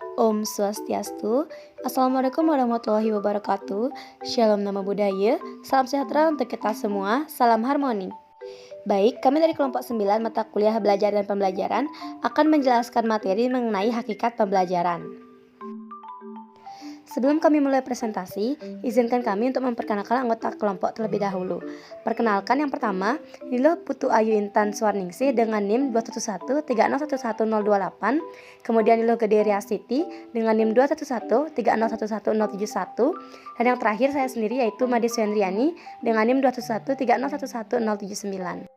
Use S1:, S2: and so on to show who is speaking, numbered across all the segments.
S1: Om Swastiastu. Assalamualaikum warahmatullahi wabarakatuh. Shalom nama budaya. Salam sejahtera untuk kita semua. Salam harmoni. Baik, kami dari kelompok 9 mata kuliah belajar dan pembelajaran akan menjelaskan materi mengenai hakikat pembelajaran. Sebelum kami mulai presentasi, izinkan kami untuk memperkenalkan anggota kelompok terlebih dahulu. Perkenalkan yang pertama, Lilo Putu Ayu Intan Suarningsih dengan NIM 211301128, kemudian Lilo Gede Riasiti dengan NIM 211301171, dan yang terakhir saya sendiri yaitu Made Suendriani dengan NIM 213011079.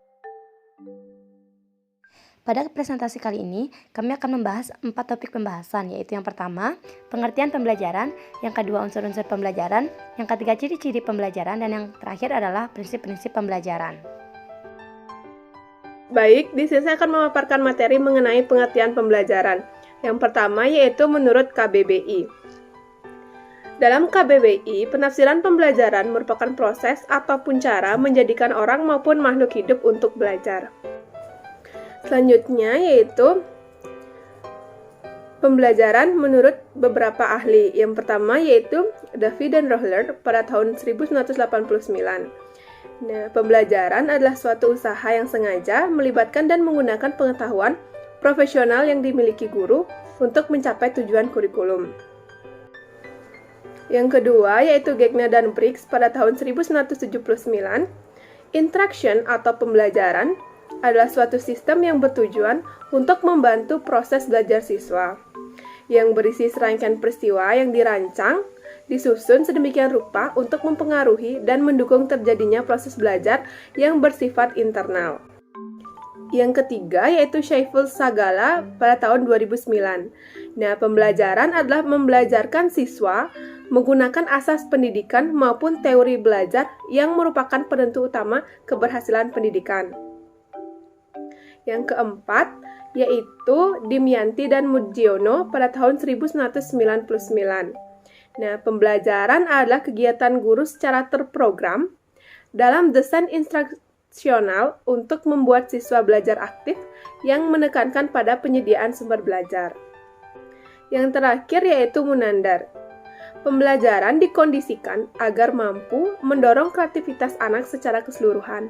S1: Pada presentasi kali ini, kami akan membahas 4 topik pembahasan, yaitu yang pertama, pengertian pembelajaran, yang kedua, unsur-unsur pembelajaran, yang ketiga, ciri-ciri pembelajaran, dan yang terakhir adalah prinsip-prinsip pembelajaran.
S2: Baik, di sini saya akan memaparkan materi mengenai pengertian pembelajaran. Yang pertama yaitu menurut KBBI. Dalam KBBI, penafsiran pembelajaran merupakan proses ataupun cara menjadikan orang maupun makhluk hidup untuk belajar. Selanjutnya yaitu pembelajaran menurut beberapa ahli. Yang pertama yaitu Davey dan Rohler pada tahun 1989. Nah, pembelajaran adalah suatu usaha yang sengaja melibatkan dan menggunakan pengetahuan profesional yang dimiliki guru untuk mencapai tujuan kurikulum. Yang kedua yaitu Gegna dan Briggs pada tahun 1979. Interaction atau pembelajaran adalah suatu sistem yang bertujuan untuk membantu proses belajar siswa, yang berisi serangkaian peristiwa yang dirancang, disusun sedemikian rupa untuk mempengaruhi dan mendukung terjadinya proses belajar yang bersifat internal. Yang ketiga yaitu Shaiful Sagala pada tahun 2009. Nah, pembelajaran adalah membelajarkan siswa menggunakan asas pendidikan maupun teori belajar yang merupakan penentu utama keberhasilan pendidikan. Yang keempat, yaitu Dimyanti dan Mujiono pada tahun 1999. Nah, pembelajaran adalah kegiatan guru secara terprogram dalam desain instruksional untuk membuat siswa belajar aktif yang menekankan pada penyediaan sumber belajar. Yang terakhir yaitu Munandar. Pembelajaran dikondisikan agar mampu mendorong kreativitas anak secara keseluruhan,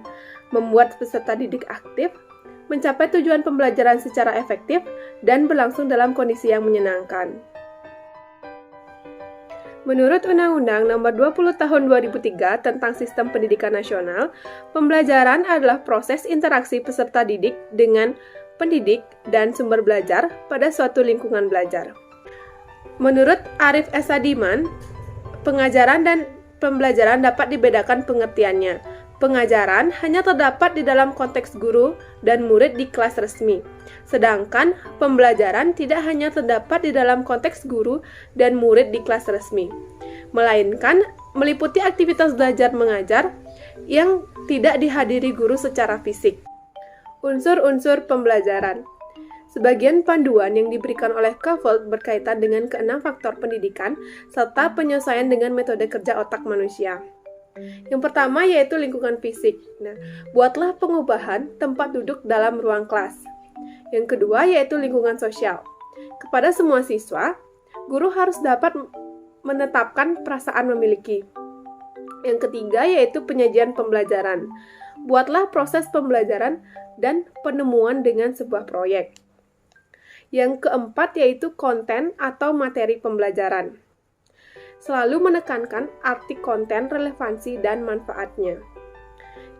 S2: membuat peserta didik aktif, mencapai tujuan pembelajaran secara efektif, dan berlangsung dalam kondisi yang menyenangkan. Menurut Undang-Undang Nomor 20 Tahun 2003 tentang Sistem Pendidikan Nasional, pembelajaran adalah proses interaksi peserta didik dengan pendidik dan sumber belajar pada suatu lingkungan belajar. Menurut Arif S. Sadiman, pengajaran dan pembelajaran dapat dibedakan pengertiannya. Pengajaran hanya terdapat di dalam konteks guru dan murid di kelas resmi, sedangkan pembelajaran tidak hanya terdapat di dalam konteks guru dan murid di kelas resmi, melainkan meliputi aktivitas belajar mengajar yang tidak dihadiri guru secara fisik. Unsur-unsur pembelajaran. Sebagian panduan yang diberikan oleh Kavold berkaitan dengan ke-6 faktor pendidikan serta penyesuaian dengan metode kerja otak manusia. Yang pertama yaitu lingkungan fisik. Nah, buatlah pengubahan tempat duduk dalam ruang kelas. Yang kedua yaitu lingkungan sosial. Kepada semua siswa, guru harus dapat menetapkan perasaan memiliki. Yang ketiga yaitu penyajian pembelajaran. Buatlah proses pembelajaran dan penemuan dengan sebuah proyek. Yang keempat yaitu konten atau materi pembelajaran. Selalu menekankan arti konten, relevansi, dan manfaatnya.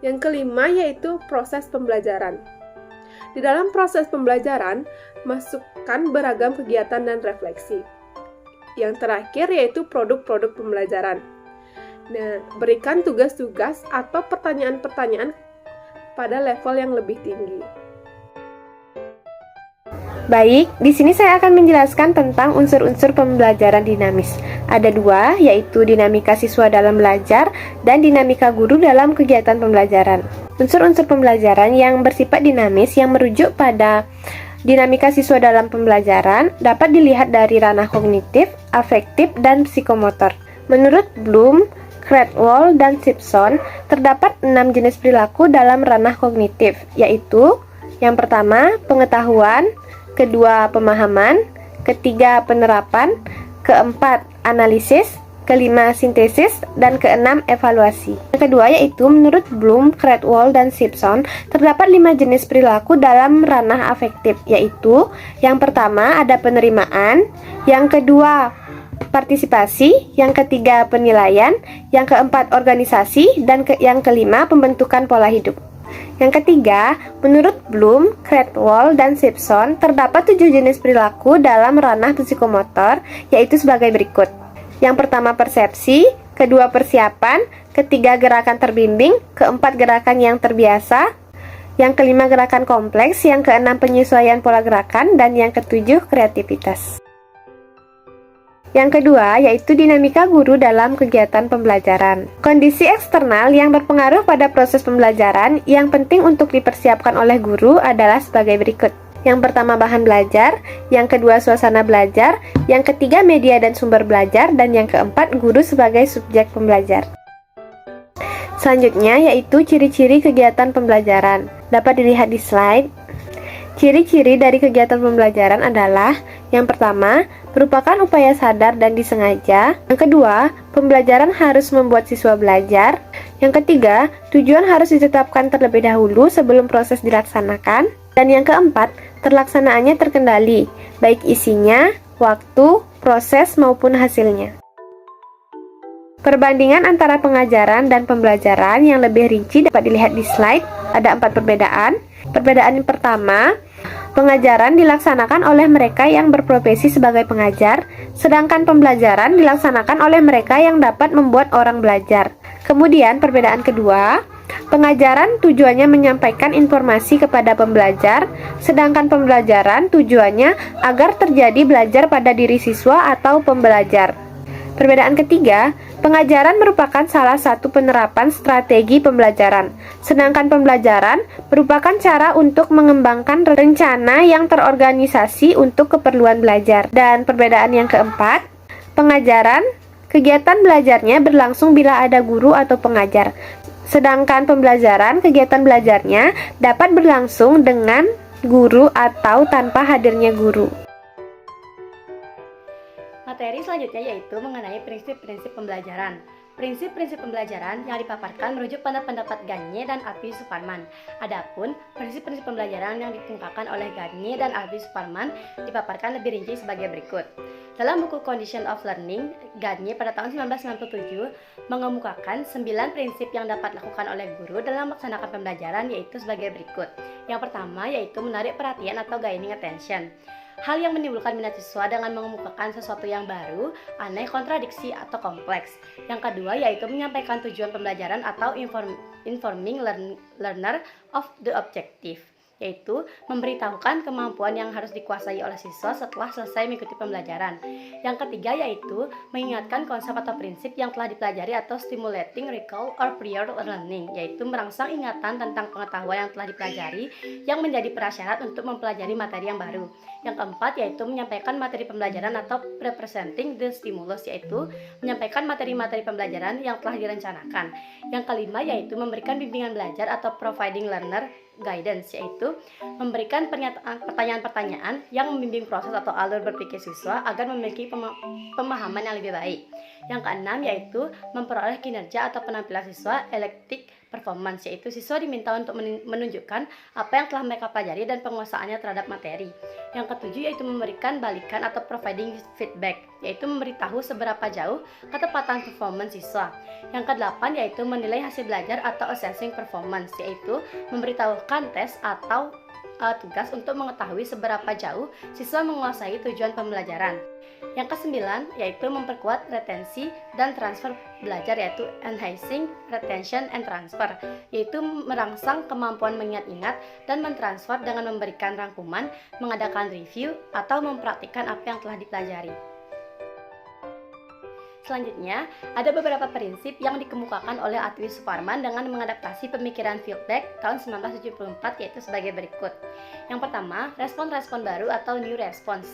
S2: Yang kelima yaitu proses pembelajaran. Di dalam proses pembelajaran, masukkan beragam kegiatan dan refleksi. Yang terakhir yaitu produk-produk pembelajaran. Nah, berikan tugas-tugas atau pertanyaan-pertanyaan pada level yang lebih tinggi.
S3: Baik, di sini saya akan menjelaskan tentang unsur-unsur pembelajaran dinamis. Ada 2, yaitu dinamika siswa dalam belajar dan dinamika guru dalam kegiatan pembelajaran. Unsur-unsur pembelajaran yang bersifat dinamis yang merujuk pada dinamika siswa dalam pembelajaran dapat dilihat dari ranah kognitif, afektif, dan psikomotor. Menurut Bloom, Cradwell, dan Simpson, terdapat 6 jenis perilaku dalam ranah kognitif, yaitu yang pertama, pengetahuan, kedua, pemahaman, ketiga penerapan, keempat analisis, kelima sintesis, dan keenam evaluasi. Yang kedua yaitu menurut Bloom, Cradwell, dan Simpson terdapat 5 jenis perilaku dalam ranah afektif, yaitu yang pertama ada penerimaan, yang kedua partisipasi, yang ketiga penilaian, yang keempat organisasi, dan yang kelima pembentukan pola hidup. Yang ketiga, menurut Bloom, Cradwell, dan Simpson terdapat 7 jenis perilaku dalam ranah psikomotor, yaitu sebagai berikut. Yang pertama persepsi, kedua persiapan, ketiga gerakan terbimbing, keempat gerakan yang terbiasa, yang kelima gerakan kompleks, yang keenam penyesuaian pola gerakan, dan yang ketujuh kreativitas. Yang kedua yaitu dinamika guru dalam kegiatan pembelajaran. Kondisi eksternal yang berpengaruh pada proses pembelajaran yang penting untuk dipersiapkan oleh guru adalah sebagai berikut. Yang pertama bahan belajar, yang kedua suasana belajar, yang ketiga media dan sumber belajar, dan yang keempat guru sebagai subjek pembelajar. Selanjutnya yaitu ciri-ciri kegiatan pembelajaran. Dapat dilihat di slide. Ciri-ciri dari kegiatan pembelajaran adalah yang pertama, merupakan upaya sadar dan disengaja. Yang kedua, pembelajaran harus membuat siswa belajar. Yang ketiga, tujuan harus ditetapkan terlebih dahulu sebelum proses dilaksanakan. Dan yang keempat, terlaksanaannya terkendali, baik isinya, waktu, proses, maupun hasilnya. Perbandingan antara pengajaran dan pembelajaran yang lebih rinci dapat dilihat di slide. Ada 4 perbedaan. Perbedaan yang pertama, pengajaran dilaksanakan oleh mereka yang berprofesi sebagai pengajar, sedangkan pembelajaran dilaksanakan oleh mereka yang dapat membuat orang belajar. Kemudian perbedaan kedua, pengajaran tujuannya menyampaikan informasi kepada pembelajar, sedangkan pembelajaran tujuannya agar terjadi belajar pada diri siswa atau pembelajar. Perbedaan ketiga, pengajaran merupakan salah satu penerapan strategi pembelajaran, sedangkan pembelajaran merupakan cara untuk mengembangkan rencana yang terorganisasi untuk keperluan belajar. Dan perbedaan yang keempat, pengajaran, kegiatan belajarnya berlangsung bila ada guru atau pengajar, sedangkan pembelajaran, kegiatan belajarnya dapat berlangsung dengan guru atau tanpa hadirnya guru.
S1: Materi selanjutnya yaitu mengenai prinsip-prinsip pembelajaran. Prinsip-prinsip pembelajaran yang dipaparkan merujuk pada pendapat Gagne dan Alvin Suparman. Adapun prinsip-prinsip pembelajaran yang dikemukakan oleh Gagne dan Alvin Suparman dipaparkan lebih rinci sebagai berikut. Dalam buku Condition of Learning, Gagne pada tahun 1997 mengemukakan 9 prinsip yang dapat dilakukan oleh guru dalam melaksanakan pembelajaran, yaitu sebagai berikut. Yang pertama yaitu menarik perhatian atau gaining attention. Hal yang menimbulkan minat siswa dengan mengemukakan sesuatu yang baru, aneh, kontradiksi, atau kompleks. Yang kedua yaitu menyampaikan tujuan pembelajaran atau informing learner of the objective, yaitu memberitahukan kemampuan yang harus dikuasai oleh siswa setelah selesai mengikuti pembelajaran. Yang ketiga yaitu mengingatkan konsep atau prinsip yang telah dipelajari atau stimulating recall or prior learning, yaitu merangsang ingatan tentang pengetahuan yang telah dipelajari yang menjadi prasyarat untuk mempelajari materi yang baru. Yang keempat yaitu menyampaikan materi pembelajaran atau representing the stimulus, yaitu menyampaikan materi-materi pembelajaran yang telah direncanakan. Yang kelima yaitu memberikan bimbingan belajar atau providing learner guidance, yaitu memberikan pertanyaan-pertanyaan yang membimbing proses atau alur berpikir siswa agar memiliki pemahaman yang lebih baik. Yang keenam yaitu memperoleh kinerja atau penampilan siswa elective performance, yaitu siswa diminta untuk menunjukkan apa yang telah mereka pelajari dan penguasaannya terhadap materi. Yang ketujuh yaitu memberikan balikan atau providing feedback, yaitu memberitahu seberapa jauh ketepatan performance siswa. Yang kedelapan yaitu menilai hasil belajar atau assessing performance, yaitu memberitahukan tes atau tugas untuk mengetahui seberapa jauh siswa menguasai tujuan pembelajaran. Yang kesembilan yaitu memperkuat retensi dan transfer belajar, yaitu enhancing retention and transfer, yaitu merangsang kemampuan mengingat-ingat dan mentransfer dengan memberikan rangkuman, mengadakan review, atau mempraktikkan apa yang telah dipelajari. Selanjutnya, ada beberapa prinsip yang dikemukakan oleh Alvin Suparman dengan mengadaptasi pemikiran Fieldback tahun 1974, yaitu sebagai berikut. Yang pertama, respon-respon baru atau new response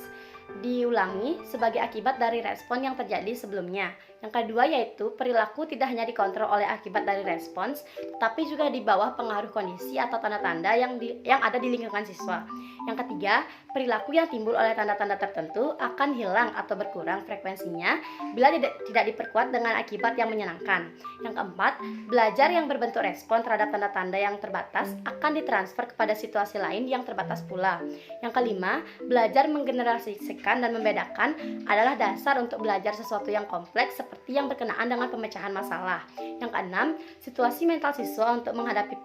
S1: diulangi sebagai akibat dari respon yang terjadi sebelumnya. Yang kedua yaitu perilaku tidak hanya dikontrol oleh akibat dari respons, tapi juga di bawah pengaruh kondisi atau tanda-tanda yang ada di lingkungan siswa. Yang ketiga, perilaku yang timbul oleh tanda-tanda tertentu akan hilang atau berkurang frekuensinya bila tidak diperkuat dengan akibat yang menyenangkan. Yang keempat, belajar yang berbentuk respon terhadap tanda-tanda yang terbatas akan ditransfer kepada situasi lain yang terbatas pula. Yang kelima, belajar menggeneralisasikan dan membedakan adalah dasar untuk belajar sesuatu yang kompleks seperti yang berkenaan dengan pemecahan masalah. Yang keenam, situasi mental siswa untuk menghadapi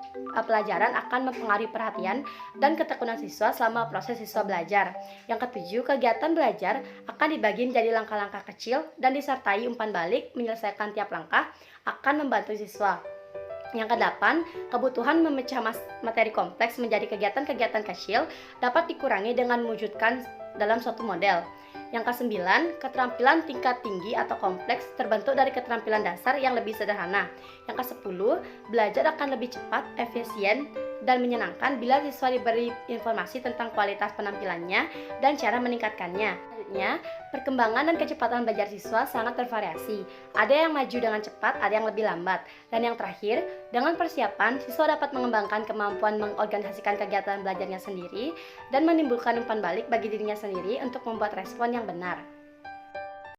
S1: pelajaran akan mempengaruhi perhatian dan ketekunan siswa selama proses siswa belajar. Yang ketujuh, kegiatan belajar akan dibagi menjadi langkah-langkah kecil dan disertai umpan balik menyelesaikan tiap langkah akan membantu siswa. Yang kedelapan, kebutuhan memecah materi kompleks menjadi kegiatan-kegiatan kecil dapat dikurangi dengan mewujudkan dalam suatu model. Yang kesembilan, keterampilan tingkat tinggi atau kompleks terbentuk dari keterampilan dasar yang lebih sederhana. Yang kesepuluh, belajar akan lebih cepat, efisien, dan menyenangkan bila siswa diberi informasi tentang kualitas penampilannya dan cara meningkatkannya. Selanjutnya, perkembangan dan kecepatan belajar siswa sangat bervariasi. Ada yang maju dengan cepat, ada yang lebih lambat. Dan yang terakhir, dengan persiapan, siswa dapat mengembangkan kemampuan mengorganisasikan kegiatan belajarnya sendiri dan menimbulkan umpan balik bagi dirinya sendiri untuk membuat respon yang benar.